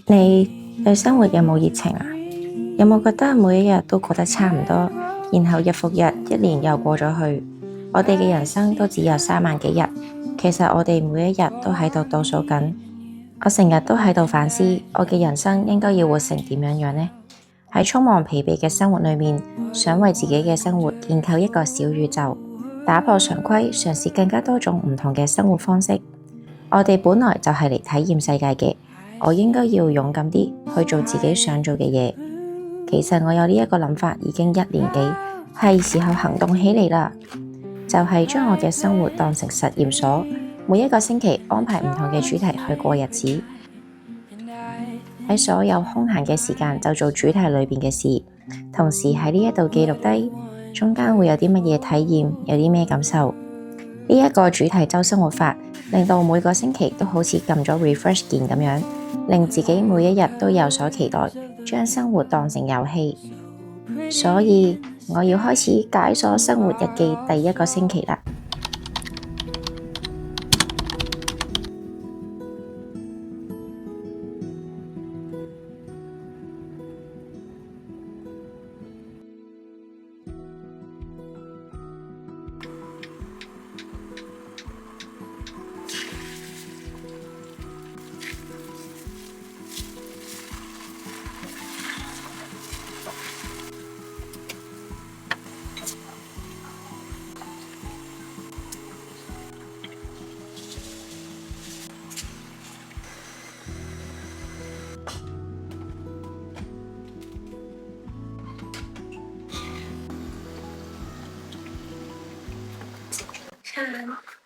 你對生活有冇熱情啊？有冇覺得每一日都過得差唔多，然後日復日，一年又過咗去，我哋嘅人生都只有3萬幾日，其實我哋每一日都喺度倒數緊。我成日都喺度反思，我嘅人生應該要活成點樣呢？喺匆忙疲憊嘅生活裏面，想為自己嘅生活建構一個小宇宙，打破常規，嘗試更加多種唔同嘅生活方式。我哋本來就係嚟體驗世界嘅，我應該要勇敢啲去做自己想做嘅嘢。其實我有呢一個諗法已經1年幾，係時候行動起嚟啦。就係將我嘅生活當成實驗所，每一個星期安排唔同嘅主題去過日子。喺所有空閒嘅時間就做主題裏邊嘅事，同時喺呢一度記錄低，中間會有啲乜嘢體驗，有啲咩感受。呢一個主題周生活法，令到每個星期都好似撳咗 refresh 鍵咁樣，令自己每一日都有所期待，將生活當成遊戲。所以我要開始解鎖生活日記第1個星期啦。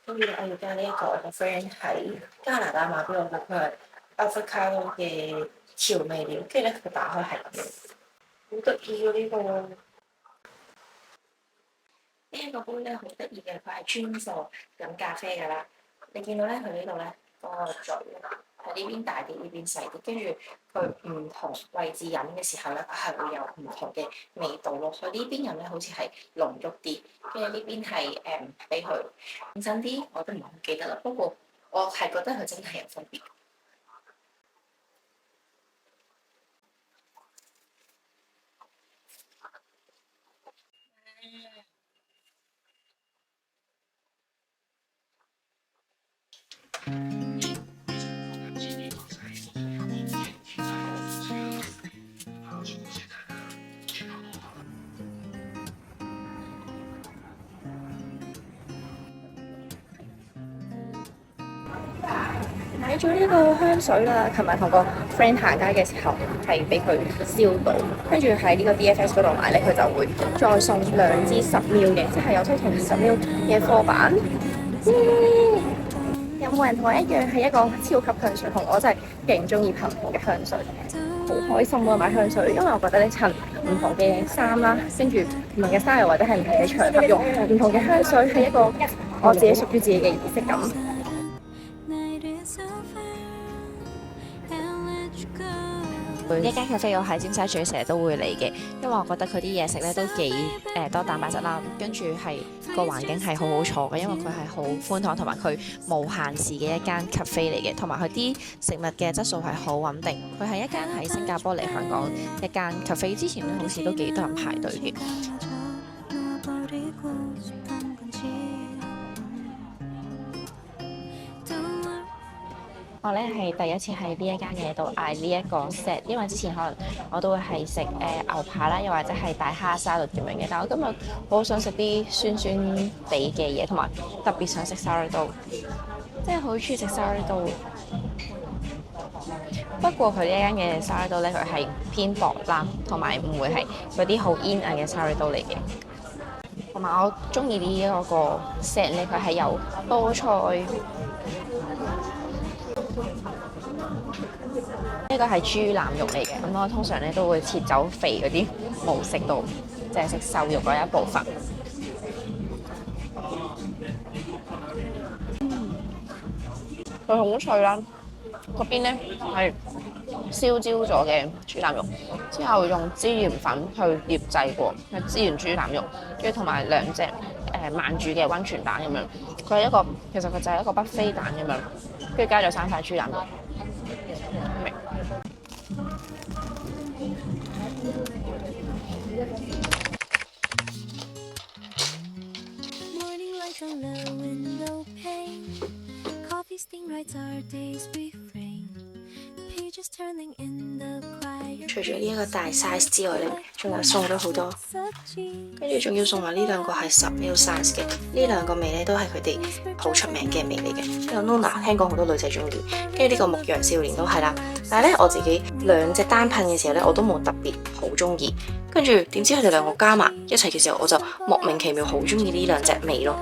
跟住我要加呢一個我個 friend 喺加拿大買俾我嘅，佢係 avocado 嘅調味料，跟住咧佢打開係咁樣，好得意喎呢個。呢一個杯咧好得意嘅，佢係專貨飲咖啡㗎啦。你見到咧佢呢度咧嗰個嘴喺呢邊大啲，呢邊細啲，跟住佢唔同位置飲嘅時候咧，佢係會有唔同嘅味道咯。佢呢邊飲咧好似係濃郁啲，跟住呢邊係比佢認真啲，我都唔係好記得啦。不過我係覺得佢真係有分別。買咗呢個香水啦，琴日同個 friend 行街嘅時候係俾佢燒到，跟住喺呢個 DFS 嗰度買咧，佢就會再送2支10ml嘅，即係有7同20ml嘅貨版。有冇人同我一樣係一個超級香水控？我真係勁中意噴嘅香水，好開心啊買香水，因為我覺得咧襯唔同嘅衫啦，跟住唔同嘅 style 或者係唔同嘅場合用唔同嘅香水係一個我自己屬於自己嘅儀式感。呢間咖啡我喺尖沙咀成日都會嚟嘅，因為我覺得佢啲嘢食咧都幾多蛋白質啦，跟住係個環境係好好坐嘅，因為佢係好寬敞，同埋佢無限時嘅一間咖啡嚟嘅，同埋佢啲食物嘅質素係好穩定。佢係一間喺新加坡嚟香港一間咖啡，之前咧好似都幾多人排隊嘅。我咧係第一次喺呢一間嘢度嗌呢一個 set， 因為之前可能我都會係食牛扒啦，又或者係大蝦沙律咁樣嘅，但我今日好想食啲酸酸地嘅嘢，同埋特別想食 sourdough， 即係好中意食 sourdough。不過佢呢一間嘅 sourdough 咧，佢係偏薄啦，同埋唔會係嗰啲好煙韌嘅 sourdough 嚟嘅。同埋我中意呢一個 set 咧，佢係有菠菜。呢個係豬腩肉嚟嘅，咁我通常咧都會切走肥嗰啲，冇食到，淨係食瘦肉嗰一部分。佢好脆啦，嗰邊咧係燒焦咗嘅豬腩肉，之後用孜然粉去醃製過嘅孜然豬腩肉，跟住同埋2隻慢煮嘅溫泉蛋咁樣。佢係一個，其實佢就係一個北非蛋咁樣，跟住加咗3塊豬腩肉。明。除咗呢一個大 size 之外咧，仲有送咗好多，跟住仲要送埋呢兩個係10ml size 嘅，呢兩個味咧都係佢哋好出名嘅味嚟嘅。呢個 Nona 聽講好多女仔中意，跟住呢個牧羊少年都係啦。但係咧我自己兩隻單噴嘅時候咧，我都冇特別好中意，跟住點知佢哋兩個加埋一齊嘅時候，我就莫名其妙好中意呢兩隻味咯。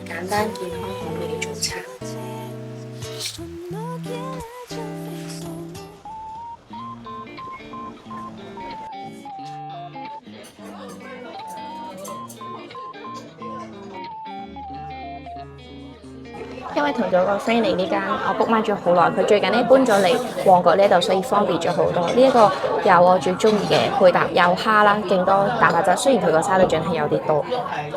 簡單健康好味嘅早餐。因為同咗個 friend 嚟呢間，我 book 埋咗好耐。佢最近咧搬咗嚟旺角呢度，所以方便咗好多。呢一個有我最中意嘅配搭，有蝦啦，勁多蛋白質。雖然佢個沙律醬係有啲多。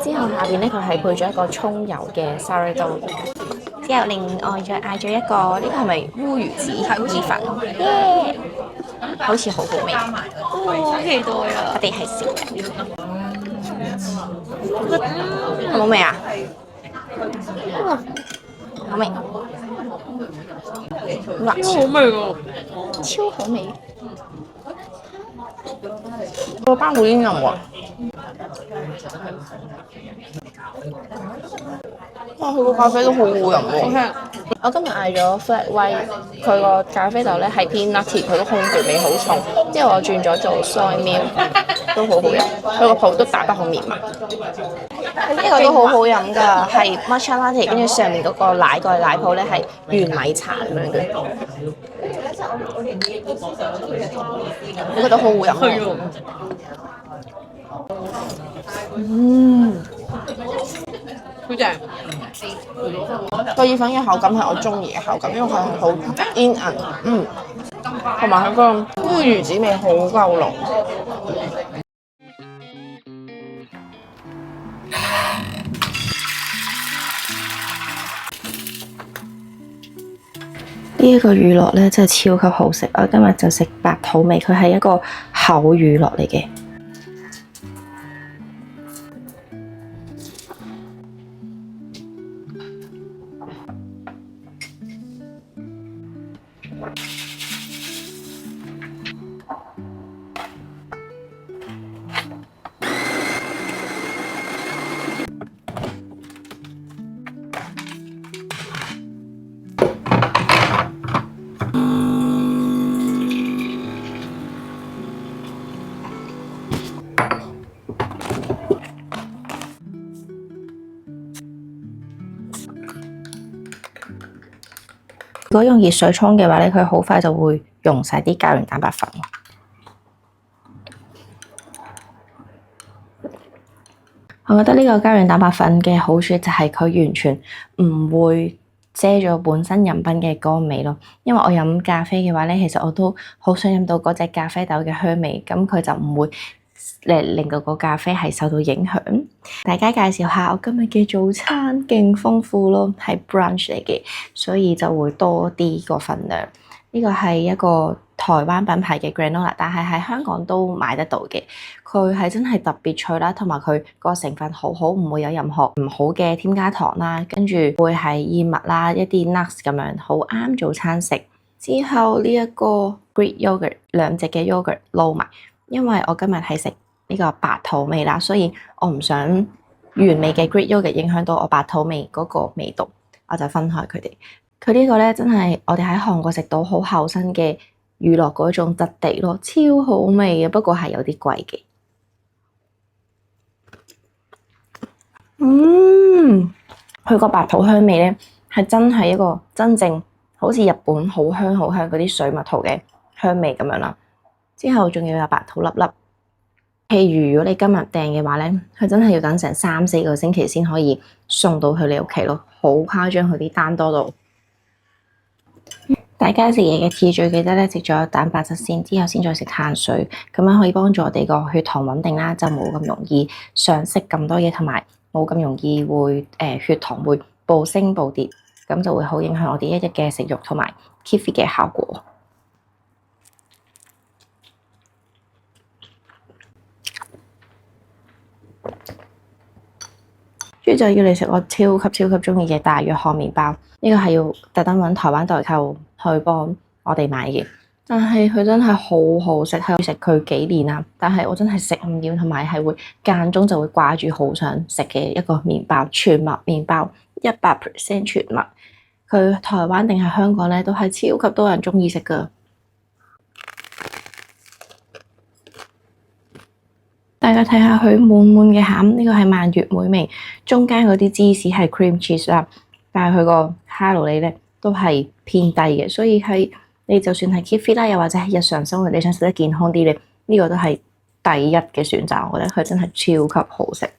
之後下邊咧佢係配咗一個葱油嘅沙律豆。之後另外再嗌咗一個，呢個係咪烏魚子意粉？耶！好似好好味。好期待啊！我哋係食嘅。冇味啊？好味，辣超好味喎，超好味。個包好煙韌喎，哇！佢個咖啡都好好飲喎。我今日嗌咗 flat white，佢個咖啡豆咧係偏 nutty，佢個烘焙味好重。之後我轉咗做 soy milk，都好好飲。佢個泡都打得好綿密。呢個都好好飲㗎，係 matcha latte，跟住上面嗰個奶蓋奶泡咧係原米茶咁樣嘅。我覺得好好飲喎。好正。個意粉嘅口感係我中意嘅口感，因為佢係好煙韌，同埋佢個烏魚子味好夠濃。呢一個乳酪咧真係超級好食，我今日就食白土味，佢係一個厚乳酪嚟嘅。如果用熱水沖嘅話咧，佢好快就會溶晒啲膠原蛋白粉。我覺得呢個膠原蛋白粉嘅好處就係佢完全唔會遮咗本身飲品嘅嗰個味咯。因為我飲咖啡嘅話咧，其實我都好想飲到嗰隻咖啡豆嘅香味，咁佢就唔會令到個咖啡係受到影響。大家介紹下我今日嘅早餐，勁豐富咯，係 brunch 嚟嘅，所以就會多啲個份量。呢個係一個台灣品牌嘅 granola， 但係喺香港都買得到嘅。佢係真係特別脆啦，同埋佢個成分好好，唔會有任何唔好嘅添加糖啦，跟住會係燕麥啦，一啲 nuts 咁樣，好啱早餐食。之後呢一個 Greek yogurt， 兩隻嘅 yogurt 撈埋，因為我今日係食呢個白土味啦，所以我唔想原味嘅 Greek yogurt 影響到我白土味嗰個味道，我就分開佢哋。佢呢個咧真係我哋喺韓國食到好厚身嘅乳酪嗰種質地咯，超好味嘅，不過係有啲貴嘅。佢個白土香味咧係真係一個真正好似日本好香好香嗰啲水蜜桃嘅香味咁樣啦。之後仲要有白桃粒粒。譬如如果你今日訂嘅話咧，佢真係要等成3-4個星期先可以送到去你屋企咯，好誇張，佢啲單多到。大家食嘢嘅次序記得咧，食咗蛋白質先，之後先再食碳水，咁樣可以幫助我哋個血糖穩定啦，就冇咁容易想食咁多嘢，同埋冇咁容易會血糖會暴升暴跌，咁就會好影響我哋一日嘅食慾同埋 keep fit 嘅效果。跟住就要嚟食我超級鍾意嘅大約漢麵包，呢個係要特登揾台灣代購去幫我哋買嘅，但係佢真係好好食，係食佢幾年啦，但係我真係食唔厭，同埋係會間中就會掛住好想食嘅一個麵包，全麥麵包，100% 全麥，佢台灣定係香港咧都係超級多人鍾意食㗎。大家睇下佢滿嘅餡，呢個係蔓越莓味，中間嗰啲芝士係 cream cheese 啦，但係佢個卡路里咧都係偏低嘅，所以係你就算係 keep fit 啦，又或者係日常生活你想食得健康啲咧，呢個都係第一嘅選擇。我覺得佢真係超級好食。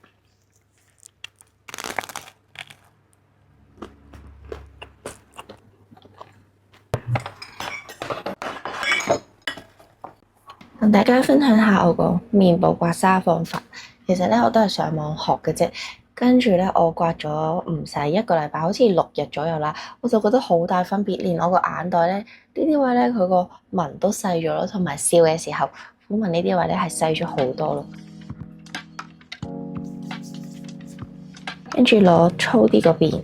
同大家分享下我個麵部刮痧方法。其實咧我都係上網學嘅啫，跟住咧我刮咗唔使1個禮拜，好似6日左右啦，我就覺得好大分別，連我個眼袋咧呢啲位咧佢個紋都細咗咯，同埋笑嘅時候虎紋呢啲位咧係細咗好多咯。跟住攞粗啲嗰邊。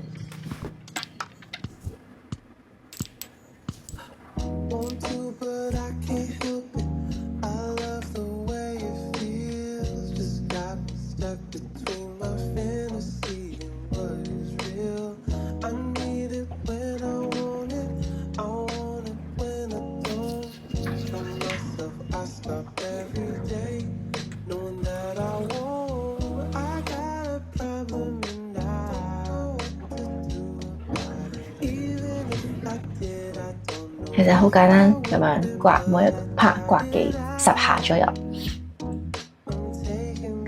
其實好簡單咁樣刮，每一拍刮幾10下左右。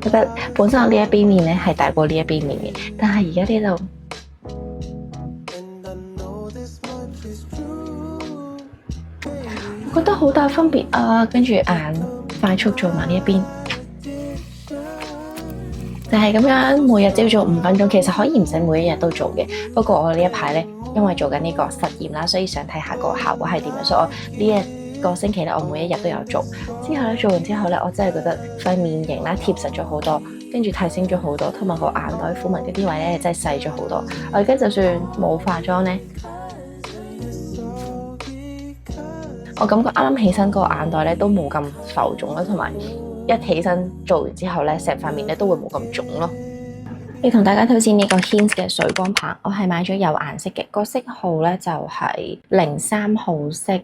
覺得本身我呢一邊面咧係大過呢一邊面嘅，但係而家呢度，我覺得好大分別啊！跟住眼快速做埋呢一邊，就係咁樣每日朝早5分鐘，其實可以唔使每一日都做嘅。不過我呢一排咧，因為做緊呢個實驗啦，所以想睇下個效果係點樣，所以我呢一個星期咧，我每一日都有做。之後咧做完之後咧，我真係覺得塊面型啦貼實咗好多，跟住提升咗好多，同埋個眼袋虎紋嗰啲位咧真係細咗好多。我而家就算冇化妝咧，我感覺啱啱起身個眼袋咧都冇咁浮腫啦，同埋一起身做完之後咧，成塊面咧都會冇咁腫咯。要同大家推薦呢個 Hint 嘅水光棒，我係買咗有顏色嘅，個色號咧就係03號色，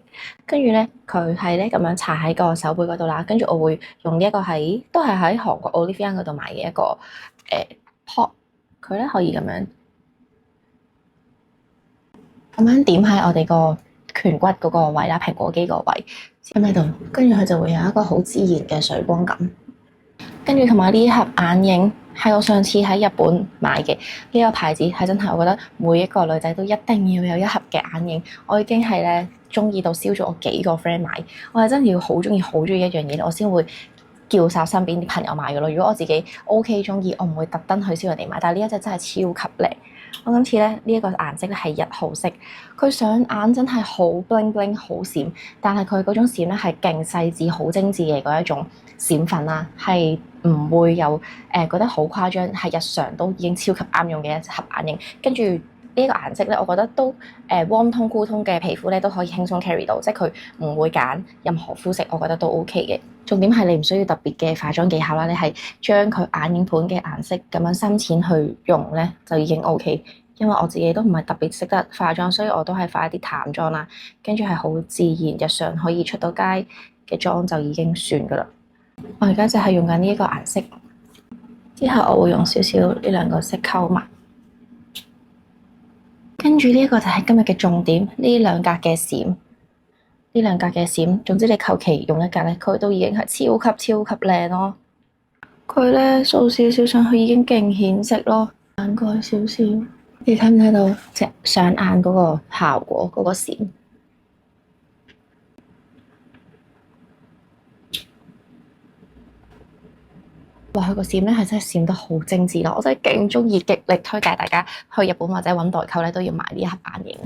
跟住咧佢係咧咁樣搽喺個手背嗰度啦，跟住我會用呢一個都係喺韓國 Olivia 嗰度買嘅一個pot，佢咧可以咁樣點喺我哋個顴骨嗰個位啦，蘋果肌個位咁喺度，跟住佢就會有一個好自然嘅水光感。跟住同埋呢盒眼影係我上次喺日本買嘅，呢個牌子係真係我覺得每一個女仔都一定要有一盒嘅眼影。我已經係咧中意到燒咗我幾個 friend 買，我係真係要好中意一樣嘢，我先會叫晒身邊啲朋友買嘅咯。如果我自己 OK 中意，我唔會特登去燒人哋買。但係呢一隻真係超級靚。我今次咧呢一個顏色咧係1號色，佢上眼真係好 bling bling 好閃，但係佢嗰種閃咧係勁細緻、好精緻嘅嗰一種閃粉啦，係唔會有覺得好誇張，係日常都已經超級啱用嘅一盒眼影。跟住呢一個顏色咧，我覺得都warm tone cool tone嘅皮膚咧都可以輕鬆 carry 到，即係佢唔會揀任何膚色，我覺得都 OK 嘅。重點係你唔需要特別嘅化妝技巧啦，你係將佢眼影盤嘅顏色咁樣深淺去用咧就已經 OK。因為我自己都唔係特別識得化妝，所以我都係化一啲淡妝啦，跟住係好自然日常可以出到街嘅妝就已經算噶啦。我而家就係用緊呢一個顏色，之後我會用少少呢兩個色溝埋，跟住呢一個就係今日嘅重點，呢兩格嘅閃。呢兩格嘅閃，總之你求其用一格咧，佢都已經係超級靚咯。佢咧掃少少上去已經勁顯色咯，眼蓋少少，你睇唔睇到隻上眼嗰個效果嗰個閃？哇！佢個閃咧係真係閃得好精緻咯，我真係勁鍾意，極力推介大家去日本或者揾代購咧都要買呢一盒眼影。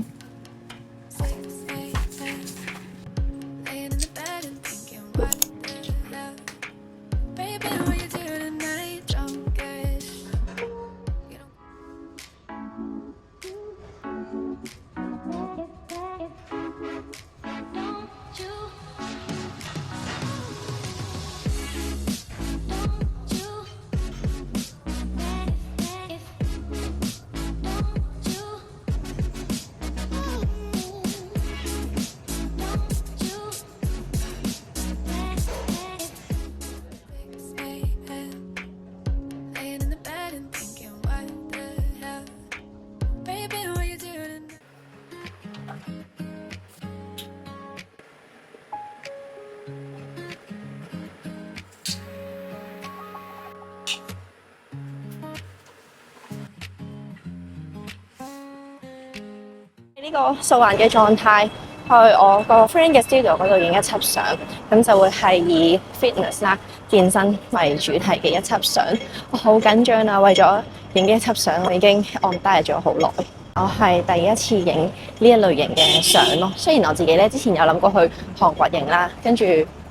呢個素顏嘅狀態，去我個 friend 嘅 studio 嗰度影一輯相，咁就會係以 fitness 啦、健身為主題嘅一輯相。我好緊張啊，為咗影呢一輯相，我已經on diet咗好耐。我係第一次影呢一類型嘅相咯。雖然我自己咧之前有諗過去韓國影啦，跟住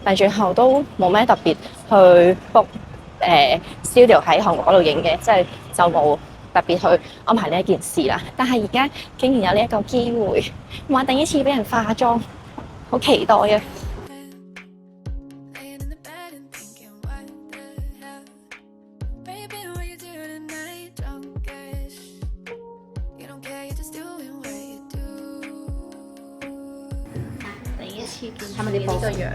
但最後都冇咩特別去 book studio 喺韓國嗰度影嘅，即係就冇特別去安排呢一件事啦。但係而家竟然有呢一個機會，話第一次俾人化妝，好期待啊！第一次見係咪你呢個樣？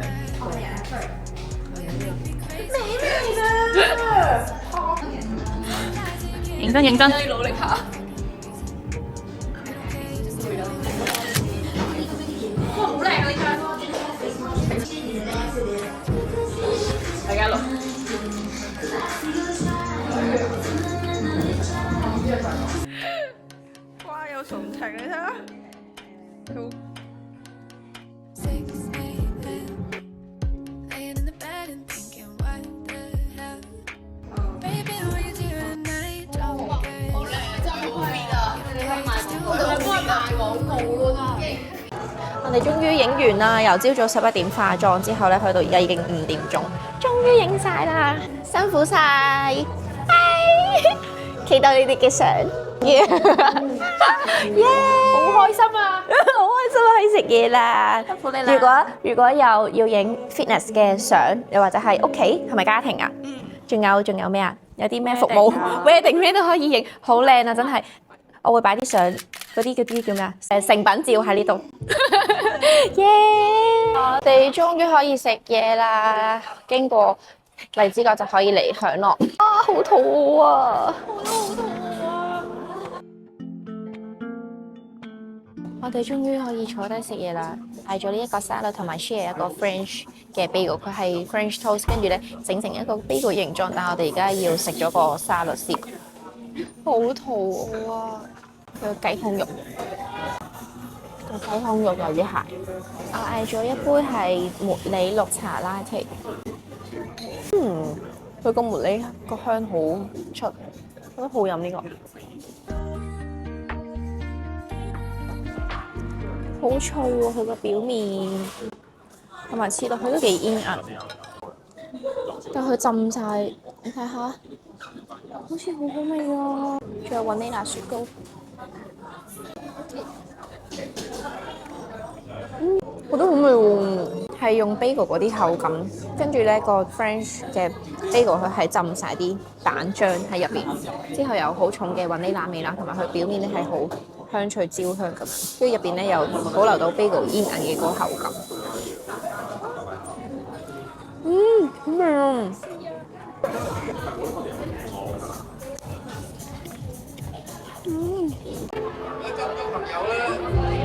認真認真，你努力下。哇，好靚啊！呢張，大家錄。哇，有純情你睇下。我哋終於影完啦，由朝早11點化妝之後咧，去到而家已經5點鐘，終於影晒啦，辛苦晒，期待你哋嘅相，耶！好開心啊，好開心啊，可以食嘢啦，辛苦你啦。如果有要影 fitness 嘅相，又或者係屋企，係咪家庭啊？仲有咩啊？有啲咩服務 wedding 咩都可以影，好靚啊！真係，我會擺啲相，嗰啲叫咩啊？成品照喺呢度。耶！我哋終於可以食嘢啦！經過荔枝角就可以嚟享樂。啊，好肚餓啊！我都好肚餓啊！我哋終於可以坐低食嘢啦！嗌咗呢一個沙律同埋 share 一個 French 嘅 bagel， 佢係 French toast， 跟住咧整成一個 bagel 形狀，但係我哋而家要食咗個沙律先。好肚餓啊！有雞胸肉。雞胸肉有啲鹹。我嗌咗一杯係茉莉綠茶拉提。佢個茉莉個香好出，覺得好飲呢個。好脆喎，佢個表面，同埋切落去都幾煙韌。但佢浸晒，你睇下，好似好好味啊！仲有雲呢拿雪糕。覺得好味喎，係用 bagel 嗰啲口感，跟住咧個 French 嘅 bagel 佢係浸晒啲蛋漿喺入邊，之後有好重嘅雲呢拿味啦，同埋佢表面咧係好香脆焦香咁樣，跟住入邊咧又保留到 bagel 煙韌嘅嗰個口感。好味啊！有交到朋友啦〜